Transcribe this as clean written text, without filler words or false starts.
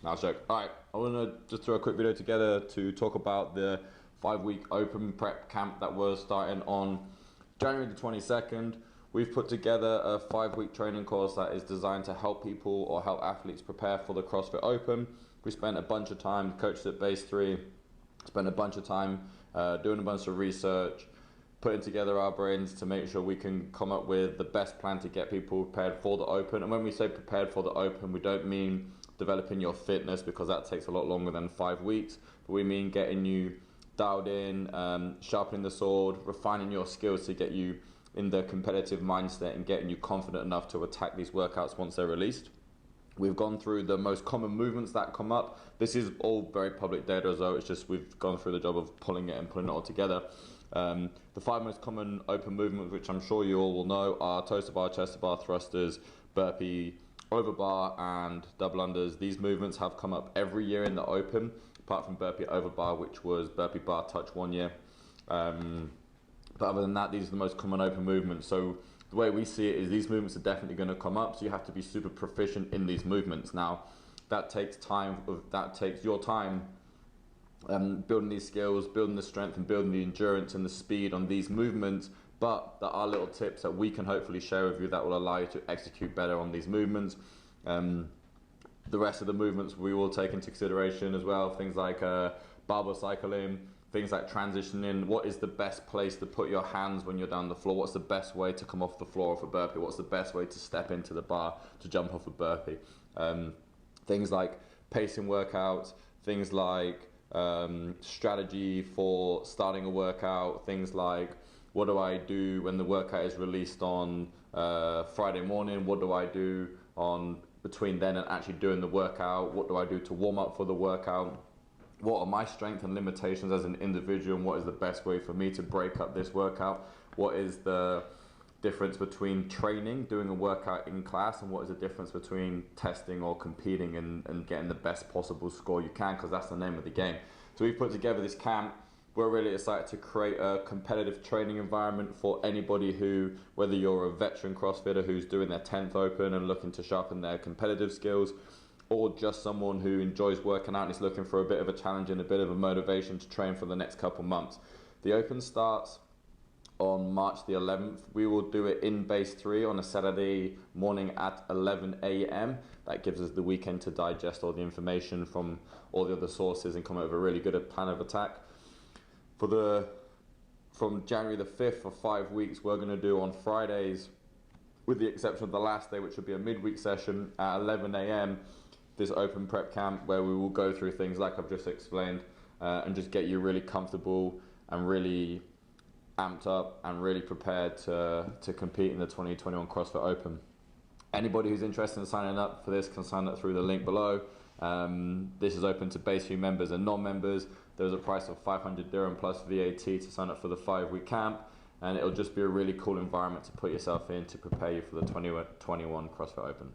Nice joke. All right, I want to just throw a quick video together to talk about the 5-week open prep camp that was starting on January the 22nd. We've put together a 5-week training course that is designed to help people or help athletes prepare for the CrossFit Open. We spent a bunch of time, coached at Base 3, spent a bunch of time doing a bunch of research, putting together our brains to make sure we can come up with the best plan to get people prepared for the Open. And when we say prepared for the Open, we don't mean developing your fitness, because that takes a lot longer than 5 weeks, but we mean getting you dialed in, sharpening the sword, refining your skills to get you in the competitive mindset and getting you confident enough to attack these workouts once they're released. We've gone through the most common movements that come up. This is all very public data as well, it's just we've gone through the job of pulling it and putting it all together. The 5 most common open movements, which I'm sure you all will know, are toes to bar, chest to bar, thrusters, burpee, over bar and double unders. These movements have come up every year in the Open, apart from burpee over bar, which was burpee bar touch 1 year. But other than that, these are the most common open movements. So the way we see it is these movements are definitely going to come up, so you have to be super proficient in these movements. Now, that takes time, that takes your time building these skills, building the strength and building the endurance and the speed on these movements. But there are little tips that we can hopefully share with you that will allow you to execute better on these movements. The rest of the movements we will take into consideration as well, things like barbell cycling, things like transitioning. What is the best place to put your hands when you're down the floor? What's the best way to come off the floor of a burpee? What's the best way to step into the bar to jump off a burpee? Things like pacing workouts, things like strategy for starting a workout, things like what do I do when the workout is released on Friday morning? What do I do on between then and actually doing the workout? What do I do to warm up for the workout? What are my strengths and limitations as an individual, and what is the best way for me to break up this workout? What is the difference between training, doing a workout in class, and what is the difference between testing or competing and getting the best possible score you can, because that's the name of the game. So we've put together this camp. We're really excited to create a competitive training environment for anybody who, whether you're a veteran CrossFitter who's doing their 10th Open and looking to sharpen their competitive skills, or just someone who enjoys working out and is looking for a bit of a challenge and a bit of a motivation to train for the next couple months. The Open starts on March the 11th. We will do it in Base 3 on a Saturday morning at 11 AM. That gives us the weekend to digest all the information from all the other sources and come up with a really good plan of attack. From January the 5th for 5 weeks, we're going to do on Fridays, with the exception of the last day, which will be a midweek session at 11 AM, this open prep camp where we will go through things like I've just explained and just get you really comfortable and really amped up and really prepared to compete in the 2021 CrossFit Open. Anybody who's interested in signing up for this can sign up through the link below. This is open to Base 3 members and non-members. There's a price of 500 dirham plus VAT to sign up for the 5-week camp, and it'll just be a really cool environment to put yourself in to prepare you for the 2021 CrossFit Open.